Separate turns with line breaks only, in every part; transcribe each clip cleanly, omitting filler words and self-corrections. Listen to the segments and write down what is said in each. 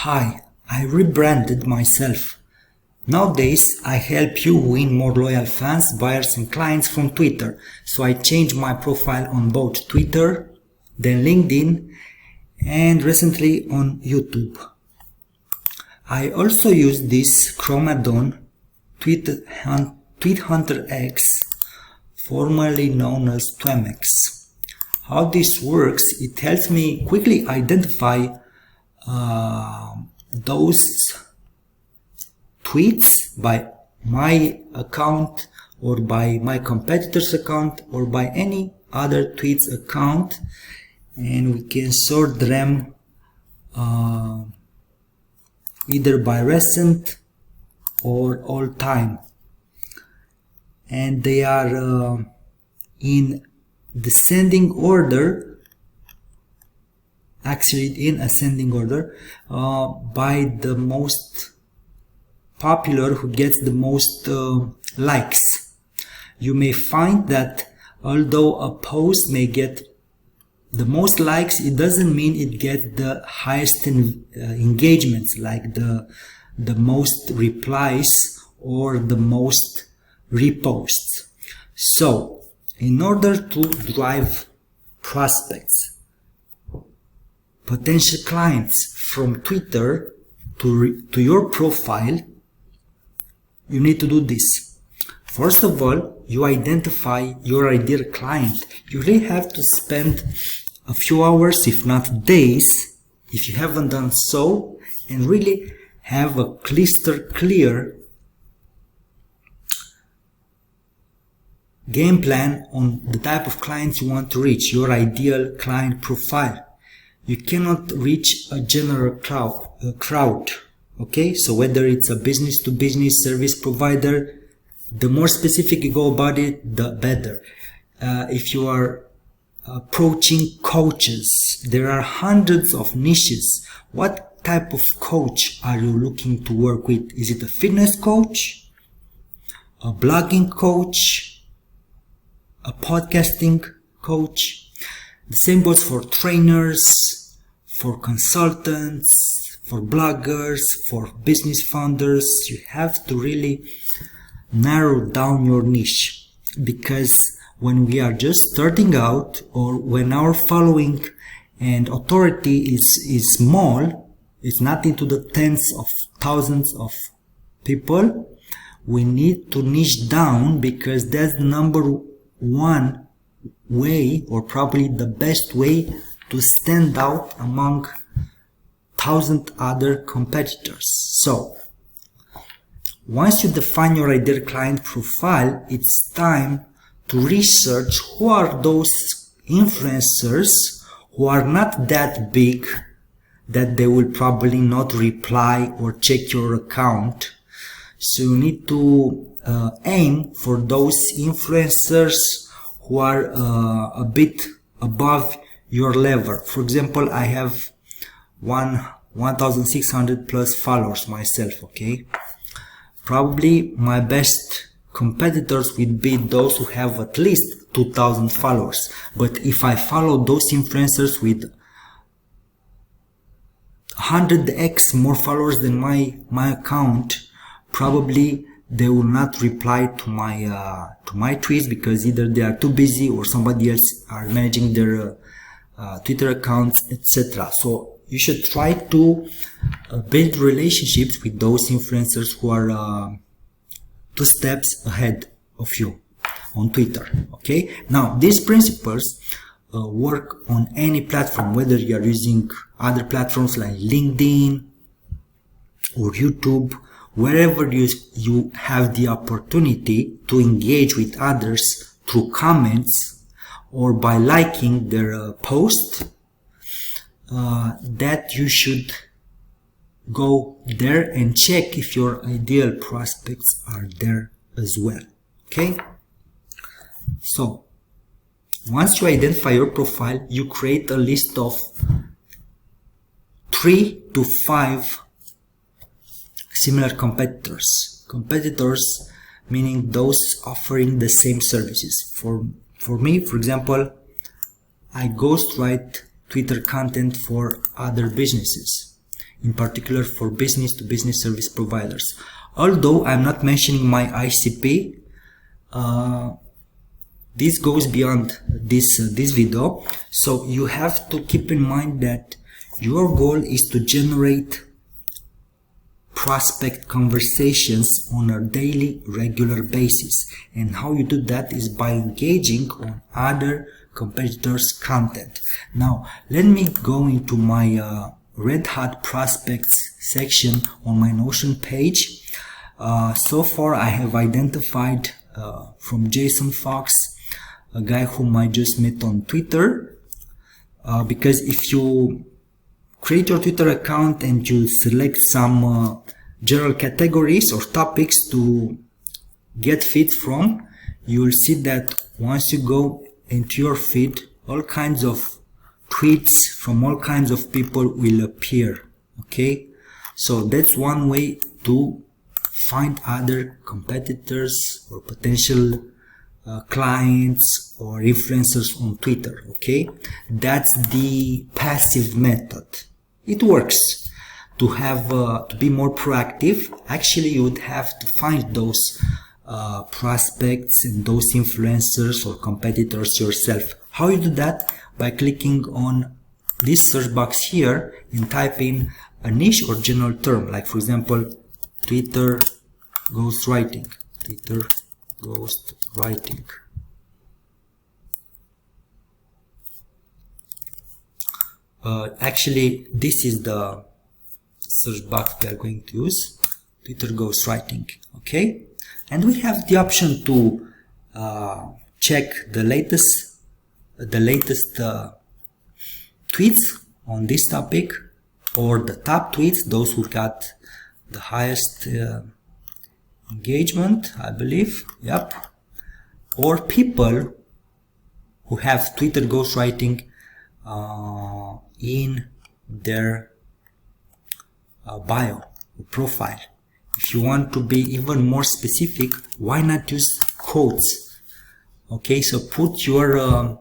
Hi, I rebranded myself. Nowadays, I help you win more loyal fans, buyers and clients from Twitter. So I changed my profile on both Twitter, then LinkedIn, and recently on YouTube. I also use this Chrome add-on, TweetHunter X, formerly known as Twemex. How this works, it helps me quickly identify those tweets by my account or by my competitor's account or by any other tweet's account, and we can sort them either by recent or all time, and they are in descending order, actually in ascending order, by the most popular, who gets the most likes. You may find that although a post may get the most likes, it doesn't mean it gets the highest engagements, like the most replies or the most reposts. So in order to drive prospects, potential clients from Twitter to your profile, you need to do this. First of all, you identify your ideal client. You really have to spend a few hours, if not days, if you haven't done so, and really have a crystal clear game plan on the type of clients you want to reach, your ideal client profile. You cannot reach a general crowd. Okay, so whether it's a business-to-business service provider, the more specific you go about it, the better. If you are approaching coaches, there are hundreds of niches. What type of coach are you looking to work with? Is it a fitness coach, a blogging coach, a podcasting coach? The same goes for trainers, for consultants, for bloggers, for business founders. You have to really narrow down your niche, because when we are just starting out, or when our following and authority is small, it's not into the tens of thousands of people, we need to niche down, because that's the number one way, or probably the best way, to stand out among 1,000 other competitors. So once you define your ideal client profile, it's time to research who are those influencers who are not that big that they will probably not reply or check your account. So you need to aim for those influencers who are a bit above your level. For example, I have 1,600 plus followers myself, okay? Probably my best competitors would be those who have at least 2,000 followers. But if I follow those influencers with 100x more followers than my account, probably they will not reply to my tweets, because either they are too busy or somebody else are managing their Twitter accounts, etc. So you should try to build relationships with those influencers who are 2 steps ahead of you on Twitter. Okay, now these principles work on any platform, whether you are using other platforms like LinkedIn or YouTube. Wherever you have the opportunity to engage with others through comments or by liking their post, that you should go there and check if your ideal prospects are there as well. Okay, so once you identify your profile, you create a list of 3 to 5 similar competitors. Competitors meaning those offering the same services. For me, for example, I ghostwrite Twitter content for other businesses. in particular for business to business service providers. Although I'm not mentioning my ICP, this goes beyond this video. So you have to keep in mind that your goal is to generate prospect conversations on a daily, regular basis. And how you do that is by engaging on other competitors' content. Now, let me go into my Red Hot Prospects section on my Notion page. So far, I have identified from Jason Fox, a guy whom I just met on Twitter, because if you create your Twitter account and you select some general categories or topics to get feeds from, you will see that once you go into your feed, all kinds of tweets from all kinds of people will appear. Okay, so that's one way to find other competitors or potential clients or influencers on Twitter. Okay, that's the passive method. It works. To have to be more proactive, actually you would have to find those prospects and those influencers or competitors yourself. How you do that? By clicking on this search box here and type in a niche or general term, like for example Twitter ghostwriting. Twitter ghostwriting. Actually, this is the search box we are going to use, Twitter ghostwriting. Okay, and we have the option to check the latest tweets on this topic, or the top tweets, those who got the highest engagement, I believe. Yep. Or people who have Twitter ghostwriting in their bio profile. If you want to be even more specific, why not use quotes? Okay, so put your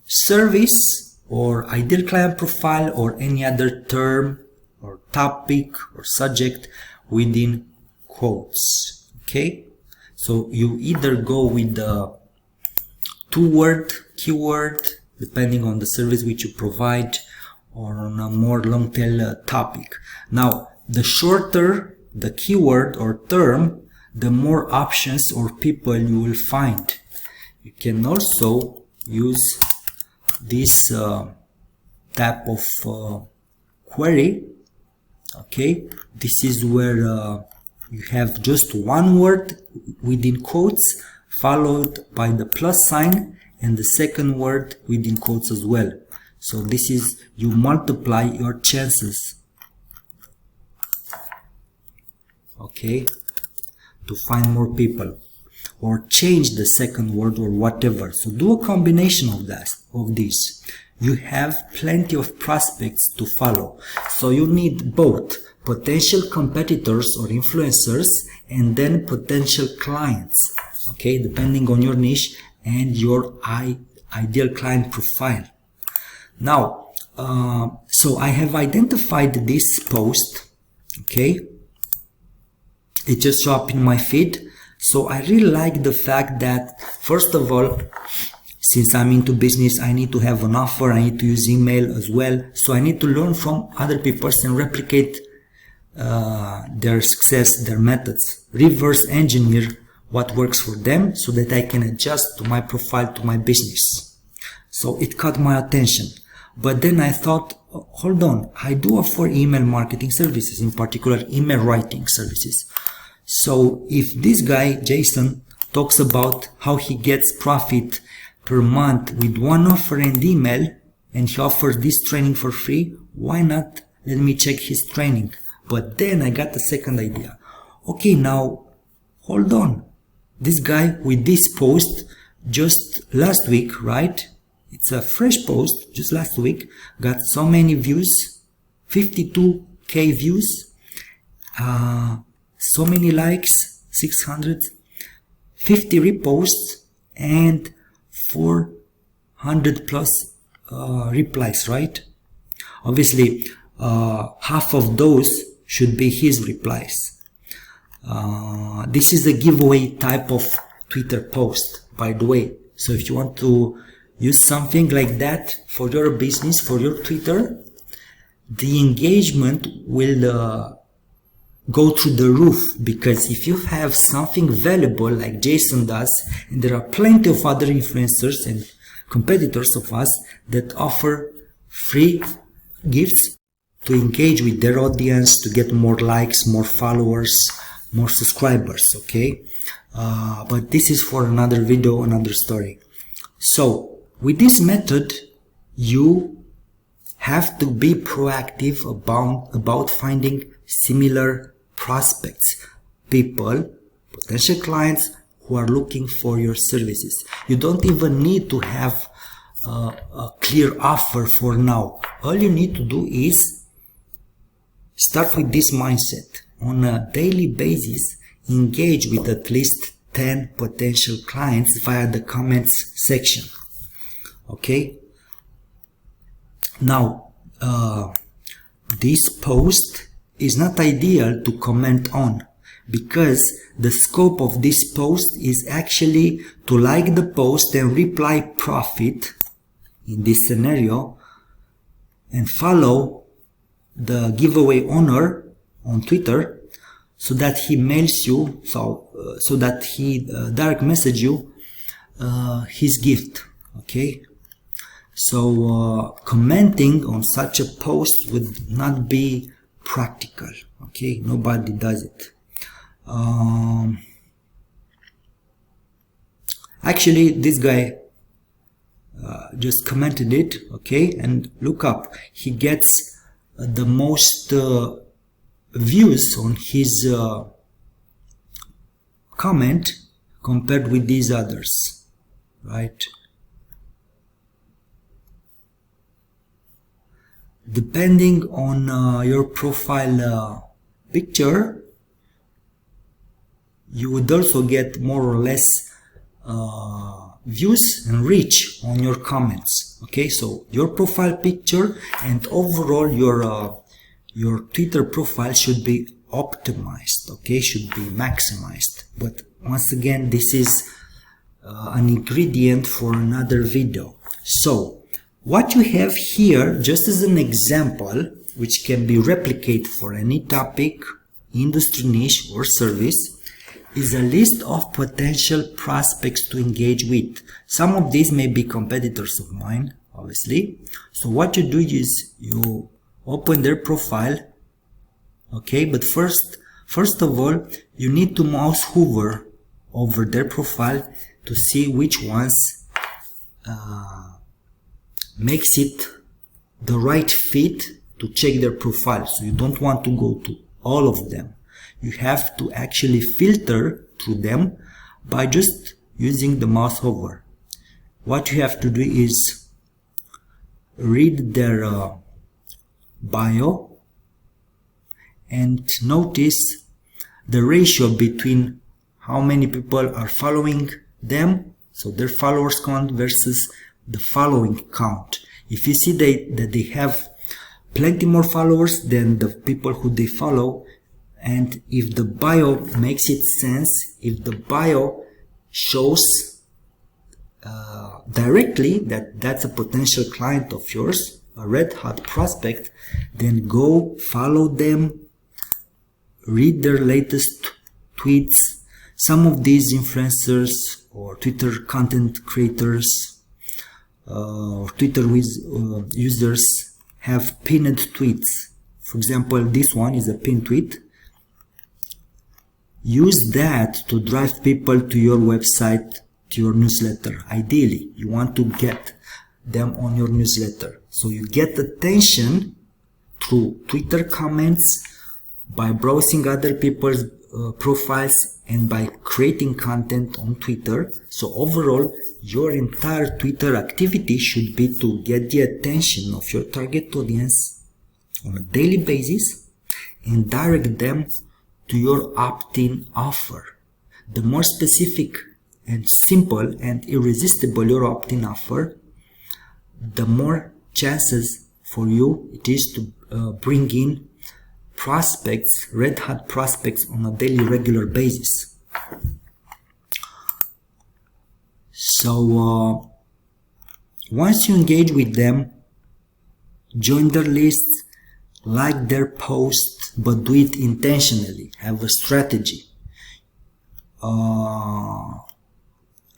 service or ideal client profile or any other term or topic or subject within quotes. Okay, so you either go with the two-word keyword depending on the service which you provide, or on a more long tail topic. Now, the shorter the keyword or term, the more options or people you will find. You can also use this type of query. Okay, this is where you have just one word within quotes followed by the plus sign and the second word within quotes as well. So this is, you multiply your chances, okay, to find more people, or change the second word or whatever. So do a combination of these. You have plenty of prospects to follow. So you need both potential competitors or influencers and then potential clients, okay, depending on your niche and your ideal client profile. Now, so I have identified this post, okay, it just showed up in my feed. So I really like the fact that, first of all, since I'm into business, I need to have an offer, I need to use email as well, so I need to learn from other people and replicate their success, their methods, reverse engineer what works for them so that I can adjust to my profile, to my business. So it caught my attention. But then I thought, hold on, I do offer email marketing services, in particular email writing services. So if this guy, Jason, talks about how he gets profit per month with one offer and email, and he offers this training for free, why not let me check his training? But then I got a second idea. Okay, now, hold on. This guy with this post just last week, right? It's a fresh post, just last week, got so many views, 52k views, so many likes, 650 reposts, and 400 plus replies, right? Obviously, half of those should be his replies. This is a giveaway type of Twitter post, by the way. So if you want to use something like that for your business, for your Twitter, the engagement will go through the roof, because if you have something valuable like Jason does, and there are plenty of other influencers and competitors of us that offer free gifts to engage with their audience, to get more likes, more followers, more subscribers, okay? But this is for another video, another story. So with this method, you have to be proactive about finding similar prospects, people, potential clients who are looking for your services. You don't even need to have a clear offer for now. All you need to do is start with this mindset. On a daily basis, engage with at least 10 potential clients via the comments section. Okay? Now, this post is not ideal to comment on, because the scope of this post is actually to like the post and reply profit in this scenario, and follow the giveaway owner on Twitter so that he mails you, so that he direct message you his gift. Okay, so commenting on such a post would not be practical. Okay, nobody does it. Actually, this guy just commented it. Okay, and look up, he gets the most views on his comment compared with these others, right? Depending on your profile picture, you would also get more or less views and reach on your comments. Okay, so your profile picture and overall your Twitter profile should be optimized. Okay, should be maximized. But once again, this is an ingredient for another video. So what you have here, just as an example, which can be replicated for any topic, industry niche or service, is a list of potential prospects to engage with. Some of these may be competitors of mine, obviously. So what you do is you open their profile, okay, but first of all, you need to mouse hover over their profile to see which ones makes it the right fit to check their profile. So you don't want to go to all of them. You have to actually filter through them by just using the mouse hover. What you have to do is read their bio and notice the ratio between how many people are following them, so their followers count versus the following count. If you see that they have plenty more followers than the people who they follow, and if the bio makes it sense, if the bio shows directly that that's a potential client of yours, a red hot prospect, then go follow them, read their latest tweets. Some of these influencers or Twitter content creators or Twitter users have pinned tweets. For example, this one is a pinned tweet. Use that to drive people to your website, to your newsletter. Ideally, you want to get them on your newsletter. So you get attention through Twitter comments, by browsing other people's profiles, and by creating content on Twitter. So overall, your entire Twitter activity should be to get the attention of your target audience on a daily basis and direct them to your opt-in offer. The more specific and simple and irresistible your opt-in offer, the more chances for you it is to bring in prospects, red hot prospects on a daily regular basis. So once you engage with them, join their lists, like their posts, but do it intentionally. Have a strategy.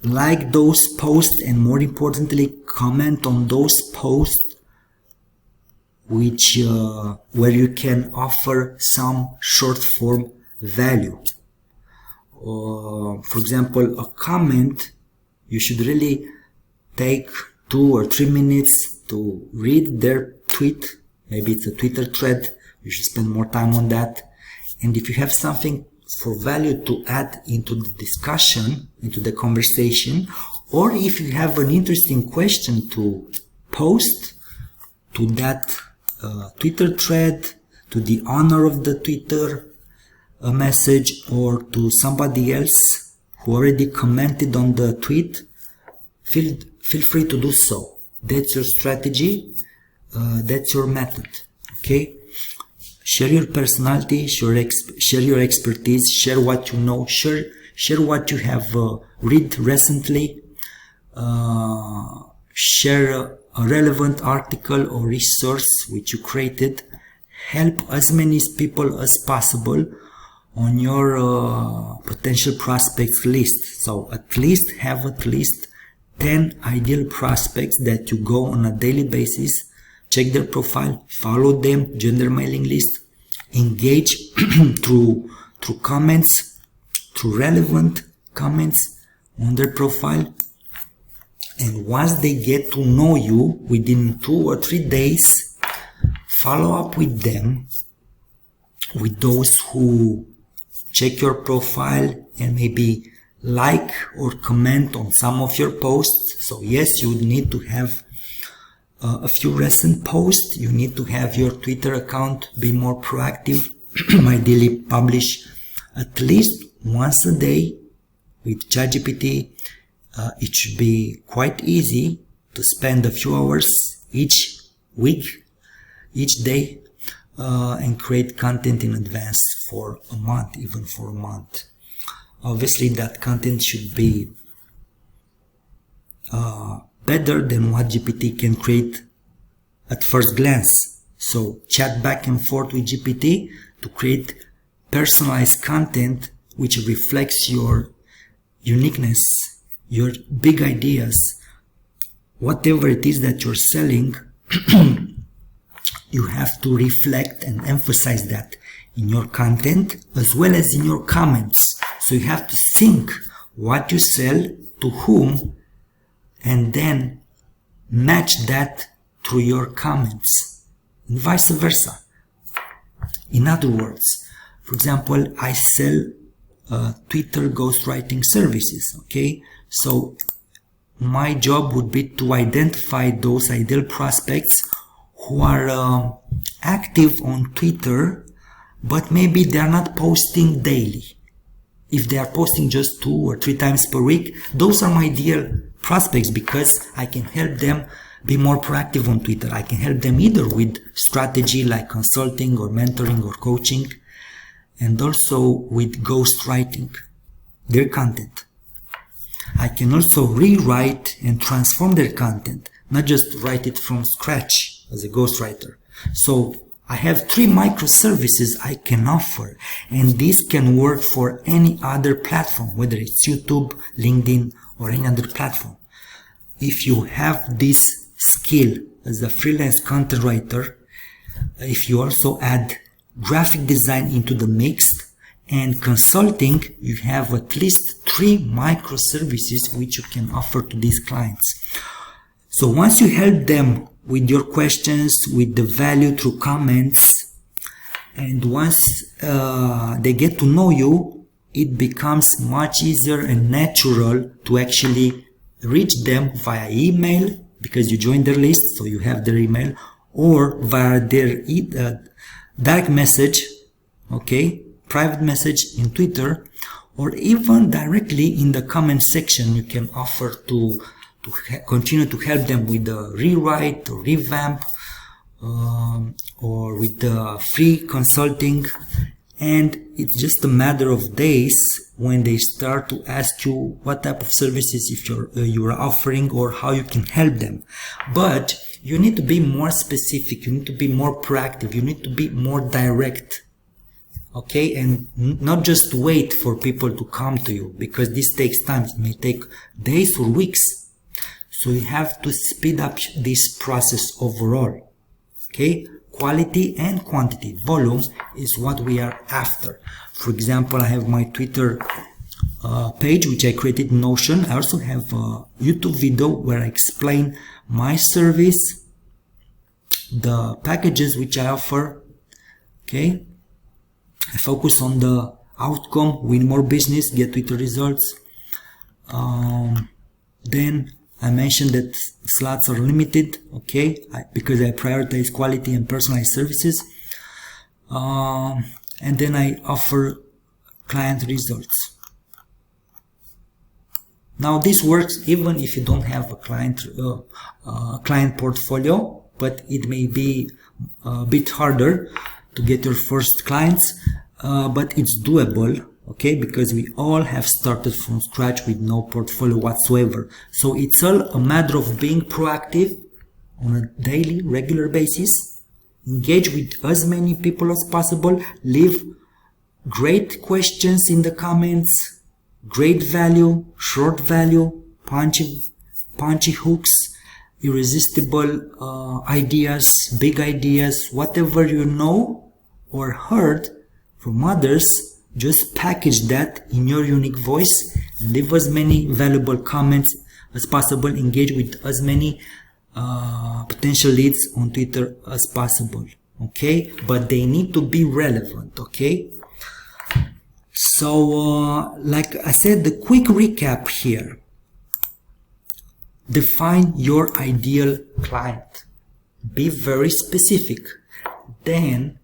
Like those posts, and more importantly, comment on those posts which where you can offer some short form value. For example, a comment, you should really take 2 or 3 minutes to read their tweet. Maybe it's a Twitter thread, you should spend more time on that. And if you have something for value to add into the discussion, into the conversation, or if you have an interesting question to post to that Twitter thread, to the owner of the Twitter message, or to somebody else who already commented on the tweet, feel free to do so. That's your strategy, that's your method. Okay? Share your personality, share your expertise, share what you know, share what you have read recently, share a relevant article or resource which you created. Help as many people as possible on your potential prospects list. So at least have at least 10 ideal prospects that you go on a daily basis, check their profile, follow them, join their mailing list, engage through comments, through relevant comments on their profile. And once they get to know you, within 2 or 3 days, follow up with them, with those who check your profile and maybe like or comment on some of your posts. So yes, you need to have a few recent posts. You need to have your Twitter account be more proactive. Ideally publish at least once a day. With ChatGPT, it should be quite easy to spend a few hours each week, each day, and create content in advance for a month, even for a month. Obviously, that content should be better than what GPT can create at first glance. So chat back and forth with GPT to create personalized content which reflects your uniqueness, your big ideas, whatever it is that you're selling. You have to reflect and emphasize that in your content as well as in your comments. So you have to think what you sell to whom and then match that through your comments and vice versa. In other words, for example, I sell Twitter ghostwriting services. Okay, so my job would be to identify those ideal prospects who are active on Twitter, but maybe they are not posting daily. If they are posting just 2 or 3 times per week, those are my ideal prospects because I can help them be more proactive on Twitter. I can help them either with strategy like consulting or mentoring or coaching, and also with ghostwriting their content. I can also rewrite and transform their content, not just write it from scratch as a ghostwriter. So I have 3 microservices I can offer, and this can work for any other platform, whether it's YouTube, LinkedIn, or any other platform. If you have this skill as a freelance content writer, if you also add graphic design into the mix and consulting, you have at least 3 microservices which you can offer to these clients. So once you help them with your questions, with the value through comments, and once they get to know you, it becomes much easier and natural to actually reach them via email because you join their list, so you have their email, or via their direct message, okay, private message in Twitter, or even directly in the comment section. You can offer to continue to help them with the rewrite or revamp or with free consulting, and it's just a matter of days when they start to ask you what type of services if you're offering or how you can help them. But you need to be more specific, you need to be more proactive, you need to be more direct, okay, and not just wait for people to come to you, because this takes time. It may take days or weeks. So you have to speed up this process overall, okay? Quality and quantity, volume is what we are after. For example, I have my Twitter page which I created in Notion. I also have a YouTube video where I explain my service, the packages which I offer, okay? I focus on the outcome, win more business, get Twitter results. Then I mentioned that slots are limited, okay, because I prioritize quality and personalized services. And then I offer client results. Now this works even if you don't have a client portfolio, but it may be a bit harder to get your first clients, but it's doable, okay, because we all have started from scratch with no portfolio whatsoever. So it's all a matter of being proactive on a daily, regular basis, engage with as many people as possible, leave great questions in the comments, great value, short value, punchy hooks, irresistible ideas, big ideas, whatever you know or heard from others. Just package that in your unique voice and leave as many valuable comments as possible. Engage with as many potential leads on Twitter as possible, okay? But they need to be relevant, okay? So like I said, the quick recap here: define your ideal client, be very specific, then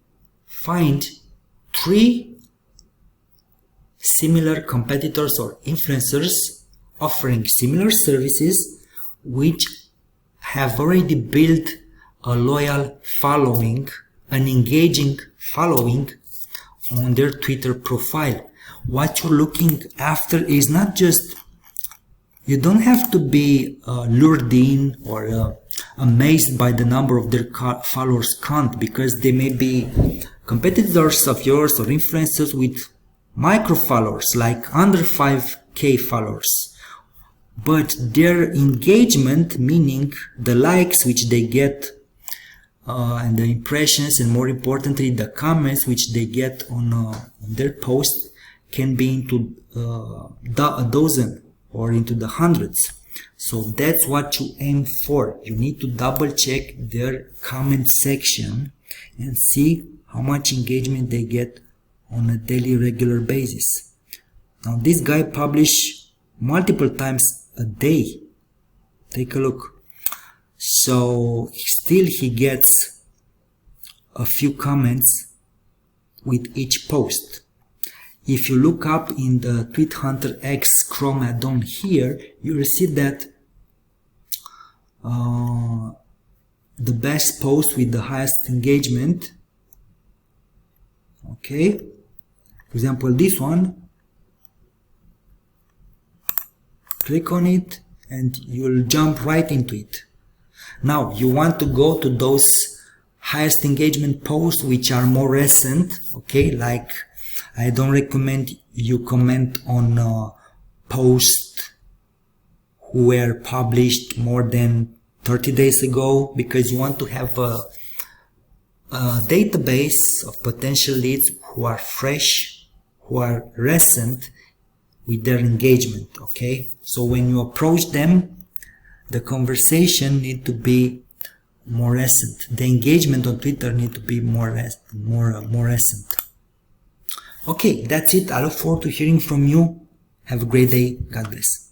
find 3 similar competitors or influencers offering similar services which have already built a loyal following, an engaging following on their Twitter profile. What you're looking after is not just, you don't have to be lured in or amazed by the number of their followers count, because they may be competitors of yours or influencers with micro followers, like under 5k followers, but their engagement, meaning the likes which they get and the impressions, and more importantly the comments which they get on their post, can be into a dozen or into the hundreds. So that's what you aim for. You need to double check their comment section and see how much engagement they get on a daily, regular basis. Now this guy publishes multiple times a day. Take a look. So still he gets a few comments with each post. If you look up in the Tweet Hunter X Chrome add-on here, you will see that the best post with the highest engagement, okay, for example this one, click on it and you'll jump right into it. Now you want to go to those highest engagement posts which are more recent, okay, like I don't recommend you comment on posts who were published more than 30 days ago, because you want to have a database of potential leads who are fresh, who are recent with their engagement, okay? So when you approach them, the conversation need to be more recent. The engagement on Twitter need to be more recent. Okay, that's it. I look forward to hearing from you. Have a great day. God bless.